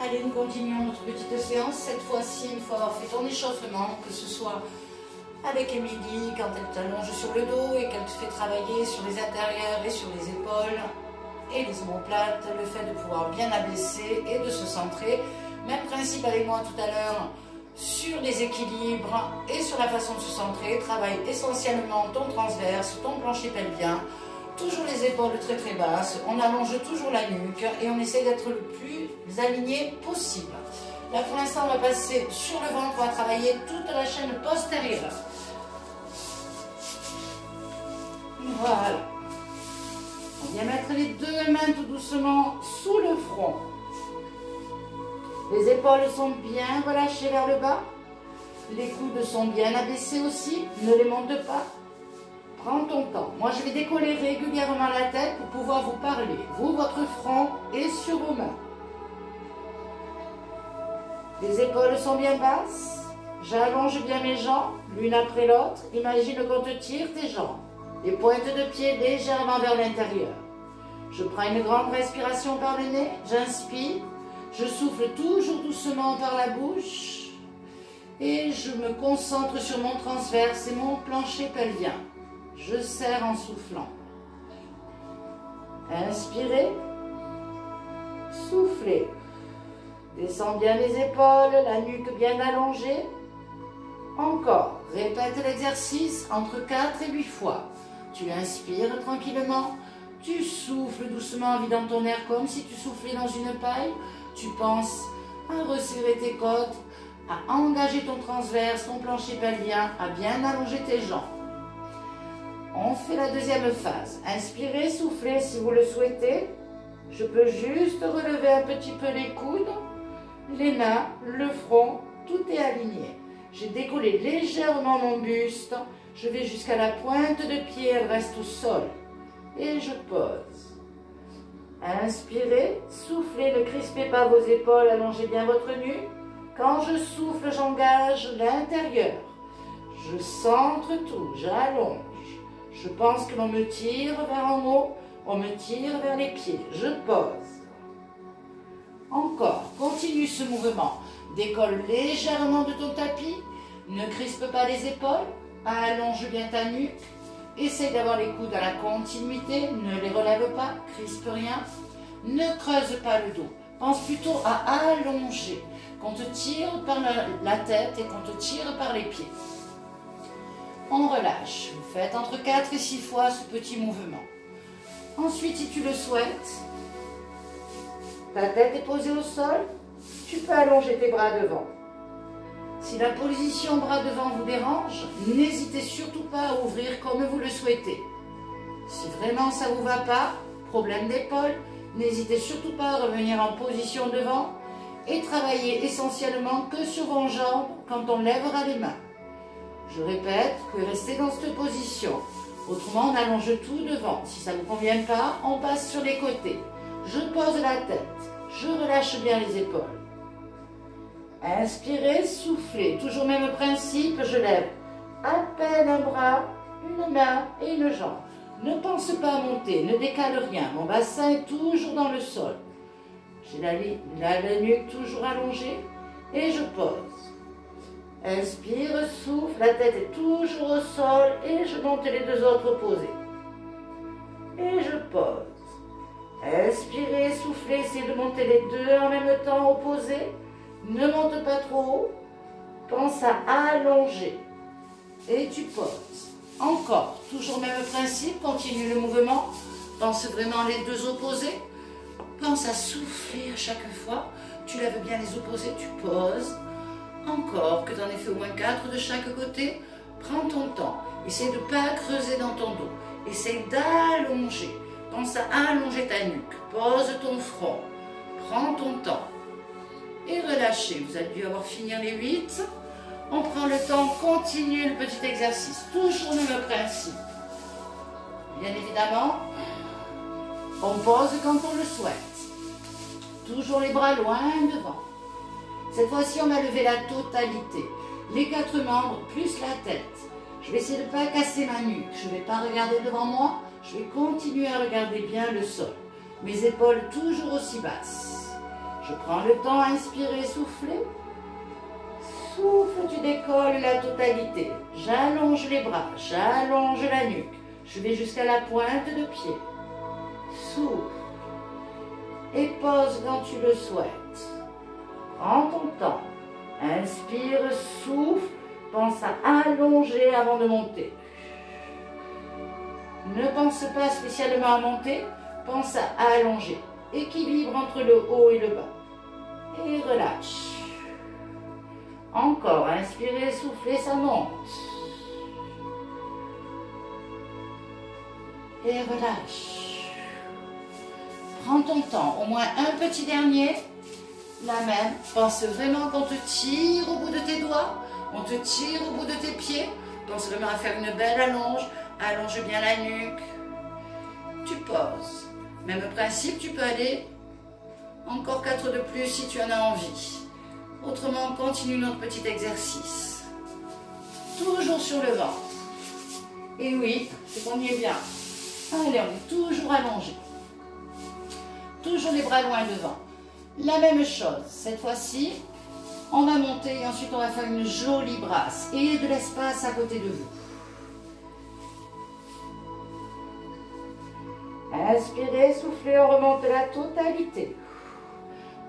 Allez, nous continuons notre petite séance. Cette fois-ci, il faut avoir fait ton échauffement, que ce soit avec Émilie, quand elle t'allonge sur le dos et qu'elle te fait travailler sur les intérieurs et sur les épaules et les omoplates, le fait de pouvoir bien abaisser et de se centrer. Même principe avec moi tout à l'heure sur les équilibres et sur la façon de se centrer. Travaille essentiellement ton transverse, ton plancher pelvien, toujours les épaules très très basses, on allonge toujours la nuque et on essaie d'être le plus aligné possible. Là pour l'instant on va passer sur le ventre, on va travailler toute la chaîne postérieure. Voilà. On vient mettre les deux mains tout doucement sous le front. Les épaules sont bien relâchées vers le bas. Les coudes sont bien abaissés aussi. Ne les monte pas. Prends ton temps. Moi, je vais décoller régulièrement la tête pour pouvoir vous parler. Vous, votre front et sur vos mains. Les épaules sont bien basses. J'allonge bien mes jambes, l'une après l'autre. Imagine qu'on te tire tes jambes. Les pointes de pied légèrement vers l'intérieur. Je prends une grande respiration par le nez. J'inspire. Je souffle toujours doucement par la bouche. Et je me concentre sur mon transverse et mon plancher pelvien. Je serre en soufflant. Inspirez. Soufflez. Descends bien les épaules, la nuque bien allongée. Encore. Répète l'exercice entre 4 et 8 fois. Tu inspires tranquillement. Tu souffles doucement en vidant ton air comme si tu soufflais dans une paille. Tu penses à resserrer tes côtes, à engager ton transverse, ton plancher pelvien, à bien allonger tes jambes. On fait la deuxième phase. Inspirez, soufflez si vous le souhaitez. Je peux juste relever un petit peu les coudes, les mains, le front, tout est aligné. J'ai décollé légèrement mon buste. Je vais jusqu'à la pointe de pied, elle reste au sol. Et je pose. Inspirez, soufflez, ne crispez pas vos épaules, allongez bien votre nuque. Quand je souffle, j'engage l'intérieur. Je centre tout, j'allonge. Je pense que l'on me tire vers en haut, on me tire vers les pieds. Je pose. Encore, continue ce mouvement. Décolle légèrement de ton tapis. Ne crispe pas les épaules. Allonge bien ta nuque. Essaye d'avoir les coudes à la continuité. Ne les relève pas, crispe rien. Ne creuse pas le dos. Pense plutôt à allonger. Qu'on te tire par la tête et qu'on te tire par les pieds. On relâche. Vous faites entre 4 et 6 fois ce petit mouvement. Ensuite, si tu le souhaites, ta tête est posée au sol, tu peux allonger tes bras devant. Si la position bras devant vous dérange, n'hésitez surtout pas à ouvrir comme vous le souhaitez. Si vraiment ça ne vous va pas, problème d'épaule, n'hésitez surtout pas à revenir en position devant et travailler essentiellement que sur vos jambes quand on lèvera les mains. Je répète que restez dans cette position. Autrement, on allonge tout devant. Si ça ne vous convient pas, on passe sur les côtés. Je pose la tête. Je relâche bien les épaules. Inspirez, soufflez. Toujours même principe, je lève à peine un bras, une main et une jambe. Ne pense pas à monter, ne décale rien. Mon bassin est toujours dans le sol. J'ai la nuque toujours allongée et je pose. Inspire, souffle, la tête est toujours au sol et je monte les deux autres opposés. Et je pose. Inspirez, soufflez, essayez de monter les deux en même temps opposés. Ne monte pas trop haut. Pense à allonger. Et tu poses. Encore, toujours même principe, continue le mouvement. Pense vraiment les deux opposés. Pense à souffler à chaque fois. Tu lèves bien les opposés, tu poses. Encore, que tu en aies fait au moins 4 de chaque côté. Prends ton temps. Essaye de ne pas creuser dans ton dos. Essaye d'allonger. Pense à allonger ta nuque. Pose ton front. Prends ton temps. Et relâchez. Vous avez dû avoir fini les 8. On prend le temps, continue le petit exercice. Toujours le même principe. Bien évidemment, on pose quand on le souhaite. Toujours les bras loin devant. Cette fois-ci, on va lever la totalité. Les 4 membres plus la tête. Je vais essayer de ne pas casser ma nuque. Je ne vais pas regarder devant moi. Je vais continuer à regarder bien le sol. Mes épaules toujours aussi basses. Je prends le temps à inspirer, souffler. Souffle, tu décolles la totalité. J'allonge les bras, j'allonge la nuque. Je vais jusqu'à la pointe de pied. Souffle. Et pose quand tu le souhaites. Prends ton temps. Inspire, souffle. Pense à allonger avant de monter. Ne pense pas spécialement à monter. Pense à allonger. Équilibre entre le haut et le bas. Et relâche. Encore, inspirez, soufflez, ça monte. Et relâche. Prends ton temps, au moins un petit dernier. La même, pense vraiment qu'on te tire au bout de tes doigts, on te tire au bout de tes pieds. Pense vraiment à faire une belle allonge. Allonge bien la nuque. Tu poses. Même principe, tu peux aller encore 4 de plus si tu en as envie. Autrement, on continue notre petit exercice. Toujours sur le ventre. Et oui, c'est qu'on y est bien. Allez, on est toujours allongé. Toujours les bras loin devant. La même chose. Cette fois-ci, on va monter et ensuite on va faire une jolie brasse. Et de l'espace à côté de vous. Inspirez, soufflez, on remonte la totalité.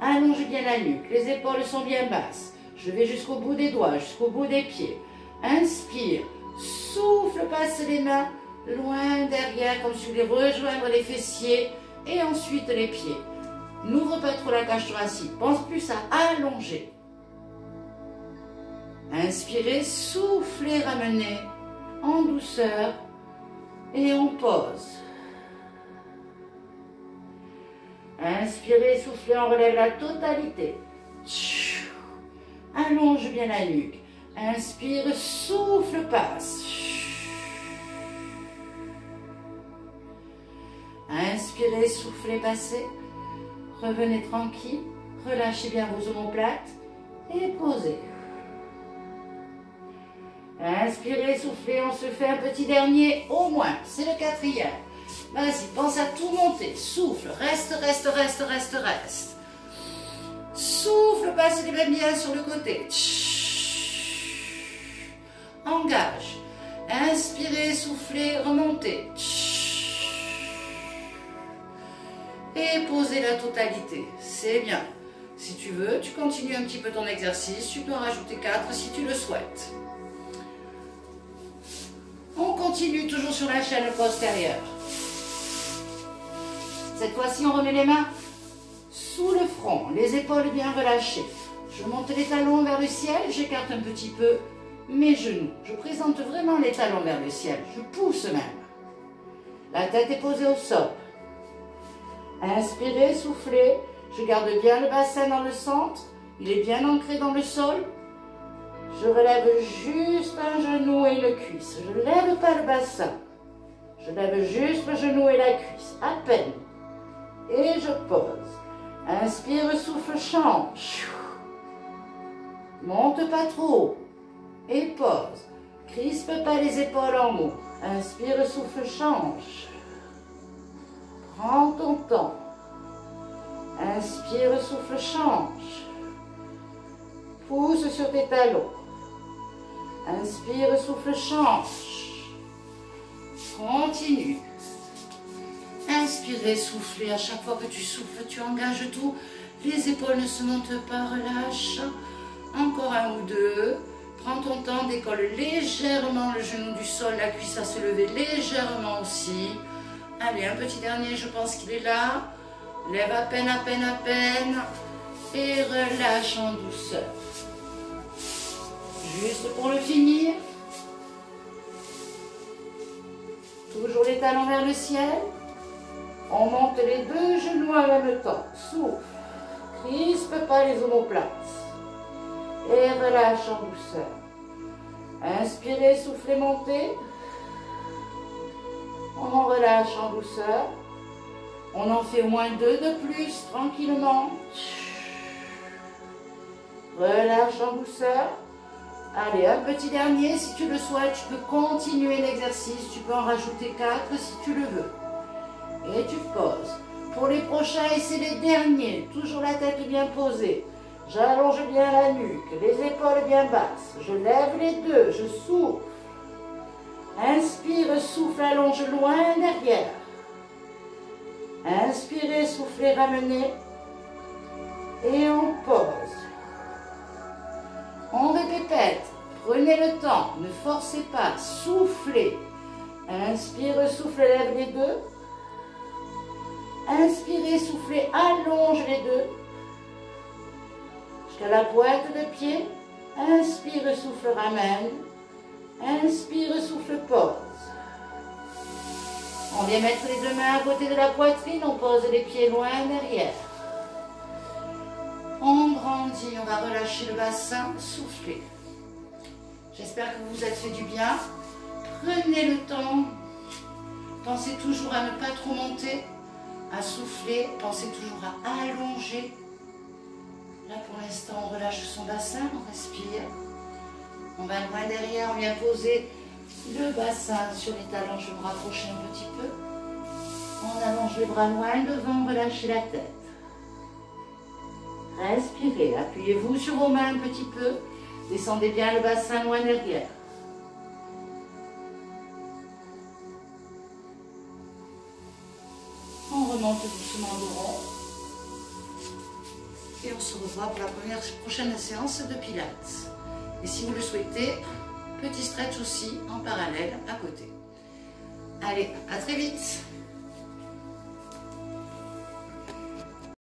Allonge bien la nuque, les épaules sont bien basses. Je vais jusqu'au bout des doigts, jusqu'au bout des pieds. Inspire, souffle, passe les mains loin derrière, comme si vous voulez rejoindre les fessiers et ensuite les pieds. N'ouvre pas trop la cage thoracique, pense plus à allonger. Inspirez, soufflez, ramenez en douceur et on pose. Inspirez, soufflez, on relève la totalité. Allonge bien la nuque. Inspire, souffle, passe. Inspirez, soufflez, passez. Revenez tranquille. Relâchez bien vos omoplates et posez. Inspirez, soufflez, on se fait un petit dernier au moins. C'est le 4e. Vas-y, pense à tout monter. Souffle, reste, reste, reste, reste, reste. Souffle, passe les mains bien sur le côté. Engage. Inspirez, soufflez, remontez. Et posez la totalité. C'est bien. Si tu veux, tu continues un petit peu ton exercice. Tu peux en rajouter 4 si tu le souhaites. On continue toujours sur la chaîne postérieure. Cette fois-ci, on remet les mains sous le front, les épaules bien relâchées. Je monte les talons vers le ciel, j'écarte un petit peu mes genoux. Je présente vraiment les talons vers le ciel, je pousse même. La tête est posée au sol. Inspirez, soufflez. Je garde bien le bassin dans le centre. Il est bien ancré dans le sol. Je relève juste un genou et une cuisse. Je ne lève pas le bassin. Je lève juste le genou et la cuisse, à peine. Et je pose. Inspire, souffle, change. Monte pas trop. Et pose. Crispe pas les épaules en haut. Inspire, souffle, change. Prends ton temps. Inspire, souffle, change. Pousse sur tes talons. Inspire, souffle, change. Continue. Inspirez, soufflez. À chaque fois que tu souffles, tu engages tout. Les épaules ne se montent pas, relâche. Encore un ou deux. Prends ton temps, décolle légèrement le genou du sol, la cuisse va se lever légèrement aussi. Allez, un petit dernier, je pense qu'il est là. Lève à peine, à peine, à peine. Et relâche en douceur. Juste pour le finir. Toujours les talons vers le ciel. On monte les deux genoux en même temps. Souffle. Crispe pas les omoplates. Et relâche en douceur. Inspirez, soufflez, montez. On relâche en douceur. On en fait au moins 2 de plus, tranquillement. Relâche en douceur. Allez, un petit dernier. Si tu le souhaites, tu peux continuer l'exercice. Tu peux en rajouter 4 si tu le veux. Et tu poses. Pour les prochains, et c'est les derniers, toujours la tête bien posée. J'allonge bien la nuque, les épaules bien basses. Je lève les deux, je souffle. Inspire, souffle, allonge loin derrière. Inspirez, soufflez, ramenez. Et on pose. On répète. Prenez le temps, ne forcez pas, soufflez. Inspire, souffle, lève les deux. Inspirez, soufflez, allonge les deux. Jusqu'à la pointe de pied. Inspire, souffle, ramène. Inspire, souffle, pose. On vient mettre les deux mains à côté de la poitrine. On pose les pieds loin derrière. On grandit, on va relâcher le bassin, soufflez. J'espère que vous vous êtes fait du bien. Prenez le temps. Pensez toujours à ne pas trop monter, à souffler. Pensez toujours à allonger. Là, pour l'instant, on relâche son bassin, on respire. On va loin derrière, on vient poser le bassin sur les talons. Je vais me rapprocher un petit peu. On allonge les bras loin devant, relâchez la tête. Respirez, appuyez-vous sur vos mains un petit peu. Descendez bien le bassin loin derrière. On remonte doucement le rond. Et on se revoit pour la prochaine séance de Pilates. Et si vous le souhaitez, petit stretch aussi en parallèle à côté. Allez, à très vite!